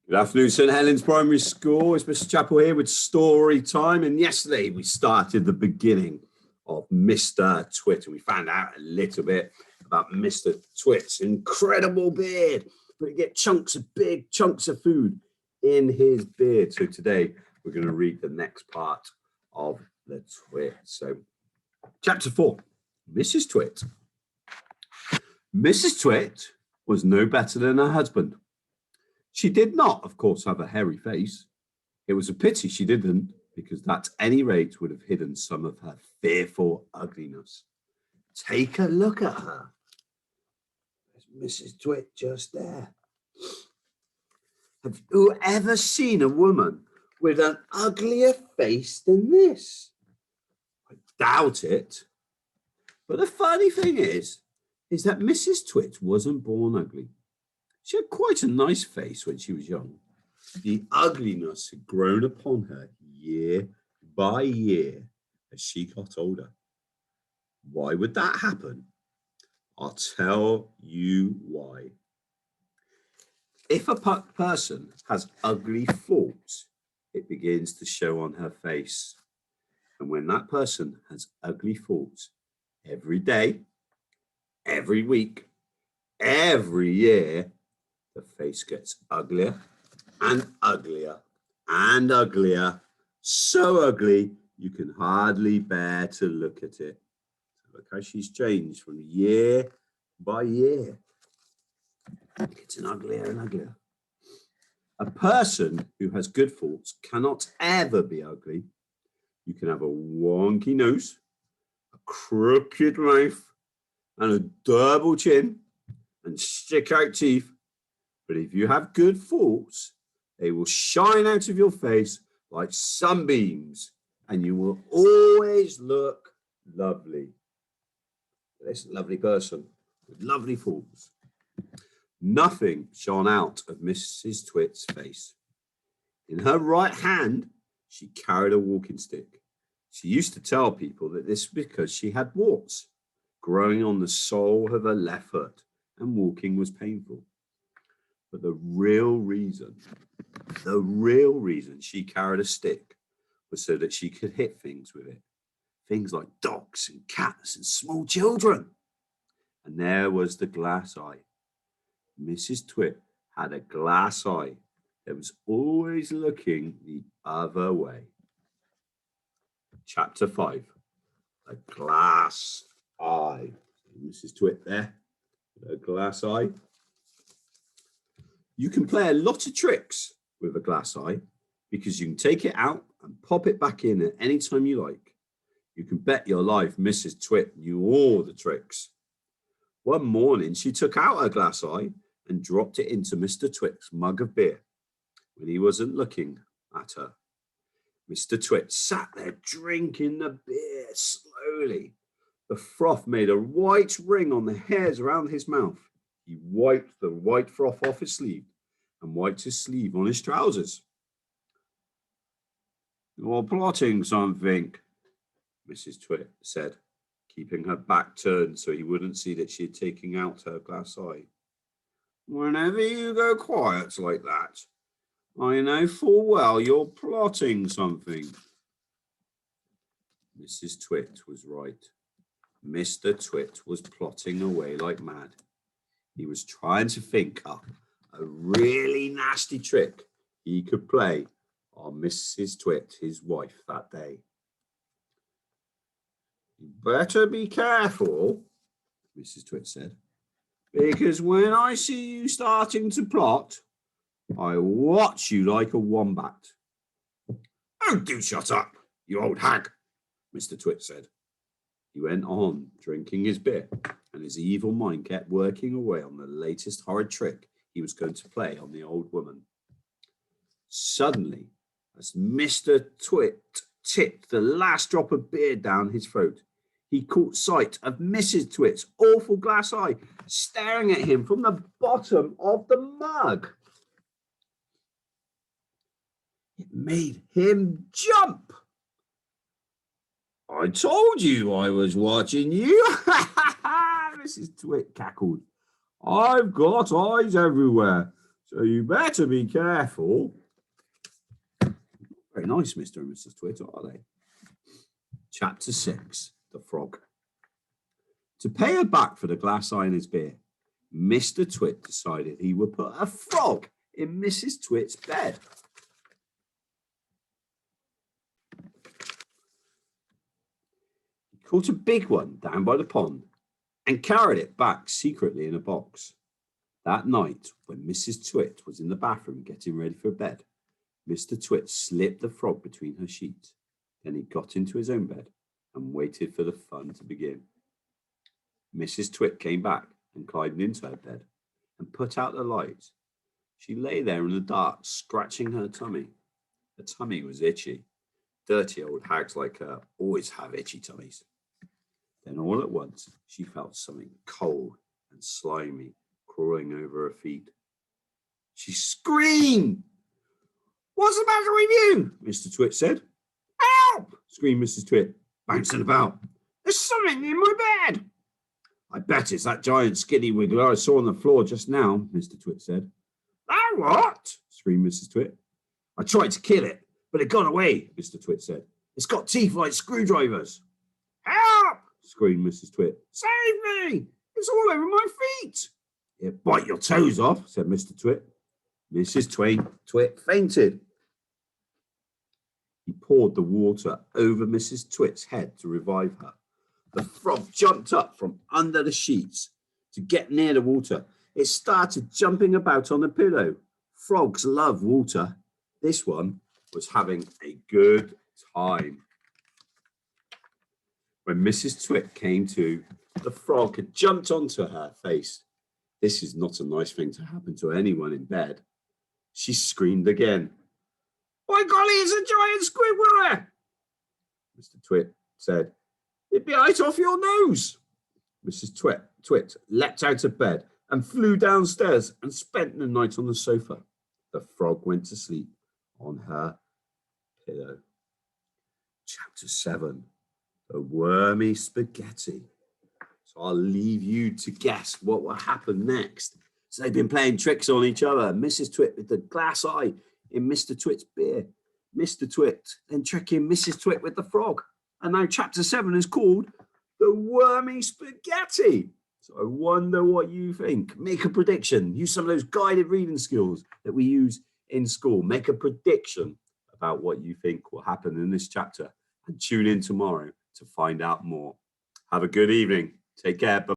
Good afternoon, St Helens Primary School. It's Mr Chapel here with story time. And yesterday we started the beginning of Mr Twit, and we found out a little bit about Mr Twit's incredible beard. But he get big chunks of food in his beard. So today we're going to read the next part of the Twit. So chapter 4, Mrs Twit. Mrs Twit was no better than her husband. She did not, of course, have a hairy face. It was a pity she didn't, because that, at any rate, would have hidden some of her fearful ugliness. Take a look at her. There's Mrs. Twit just there. Have you ever seen a woman with an uglier face than this? I doubt it. But the funny thing is that Mrs. Twit wasn't born ugly. She had quite a nice face when she was young. The ugliness had grown upon her year by year as she got older. Why would that happen? I'll tell you why. If a person has ugly faults, it begins to show on her face. And when that person has ugly faults every day, every week, every year, the face gets uglier and uglier and uglier, so ugly you can hardly bear to look at it. Look how she's changed from year by year. It's getting uglier and uglier. A person who has good faults cannot ever be ugly. You can have a wonky nose, a crooked mouth, and a double chin, and stick out teeth. But if you have good faults, they will shine out of your face like sunbeams, and you will always look lovely. This lovely person with lovely faults. Nothing shone out of Mrs. Twit's face. In her right hand, she carried a walking stick. She used to tell people that this was because she had warts growing on the sole of her left foot, and walking was painful. But the real reason she carried a stick was so that she could hit things with it. Things like dogs and cats and small children. And there was the glass eye. Mrs. Twit had a glass eye that was always looking the other way. Chapter 5, a glass eye. Mrs. Twit there, a glass eye. You can play a lot of tricks with a glass eye because you can take it out and pop it back in at any time you like. You can bet your life Mrs. Twit knew all the tricks. One morning, she took out her glass eye and dropped it into Mr. Twit's mug of beer when he wasn't looking at her. Mr. Twit sat there drinking the beer slowly. The froth made a white ring on the hairs around his mouth. He wiped the white froth off his sleeve and wiped his sleeve on his trousers. You're plotting something, Mrs. Twit said, keeping her back turned so he wouldn't see that she had taken out her glass eye. Whenever you go quiet like that, I know full well you're plotting something. Mrs. Twit was right. Mr. Twit was plotting away like mad. He was trying to think up a really nasty trick he could play on Mrs. Twit, his wife, that day. You better be careful, Mrs. Twit said, because when I see you starting to plot, I watch you like a wombat. Oh, do shut up, you old hag, Mr. Twit said. He went on drinking his beer, and his evil mind kept working away on the latest horrid trick he was going to play on the old woman. Suddenly, as Mr. Twit tipped the last drop of beer down his throat, he caught sight of Mrs. Twit's awful glass eye staring at him from the bottom of the mug. It made him jump. I told you I was watching you, Mrs. Twit cackled. I've got eyes everywhere, So you better be careful. Very nice, Mr and Mrs. Twit, are they? Chapter 6, The Frog. To pay her back for the glass eye in his beer, Mr. Twit decided he would put a frog in Mrs. Twit's bed. He caught a big one down by the pond and carried it back secretly in a box. That night, when Mrs. Twit was in the bathroom getting ready for bed, Mr. Twit slipped the frog between her sheets. Then he got into his own bed and waited for the fun to begin. Mrs. Twit came back and climbed into her bed and put out the light. She lay there in the dark, scratching her tummy. Her tummy was itchy. Dirty old hags like her always have itchy tummies. Then all at once, she felt something cold and slimy crawling over her feet. She screamed. "What's the matter with you?" Mr. Twit said. "Help!" screamed Mrs. Twit, bouncing about. "There's something in my bed." "I bet it's that giant skinny wiggler I saw on the floor just now," Mr. Twit said. "That what?" screamed Mrs. Twit. "I tried to kill it, but it got away," Mr. Twit said. "It's got teeth like screwdrivers." "Help!" screamed Mrs. Twit. "Save me! It's all over my feet." "It'll bite your toes off," said Mr. Twit. Mrs. Twit fainted. He poured the water over Mrs. Twit's head to revive her. The frog jumped up from under the sheets to get near the water. It started jumping about on the pillow. Frogs love water. This one was having a good time. When Mrs. Twit came to, the frog had jumped onto her face. This is not a nice thing to happen to anyone in bed. She screamed again. "By golly, it's a giant squidward!" Mr. Twit said, "It'd be right off your nose." Mrs. Twit leapt out of bed and flew downstairs and spent the night on the sofa. The frog went to sleep on her pillow. Chapter 7, The Wormy Spaghetti. So I'll leave you to guess what will happen next. So they've been playing tricks on each other. Mrs. Twit with the glass eye in Mr. Twit's beer. Mr. Twit then tricking Mrs. Twit with the frog. And now chapter 7 is called The Wormy Spaghetti. So I wonder what you think. Make a prediction. Use some of those guided reading skills that we use in school. Make a prediction about what you think will happen in this chapter. And tune in tomorrow to find out more. Have a good evening. Take care. Bye.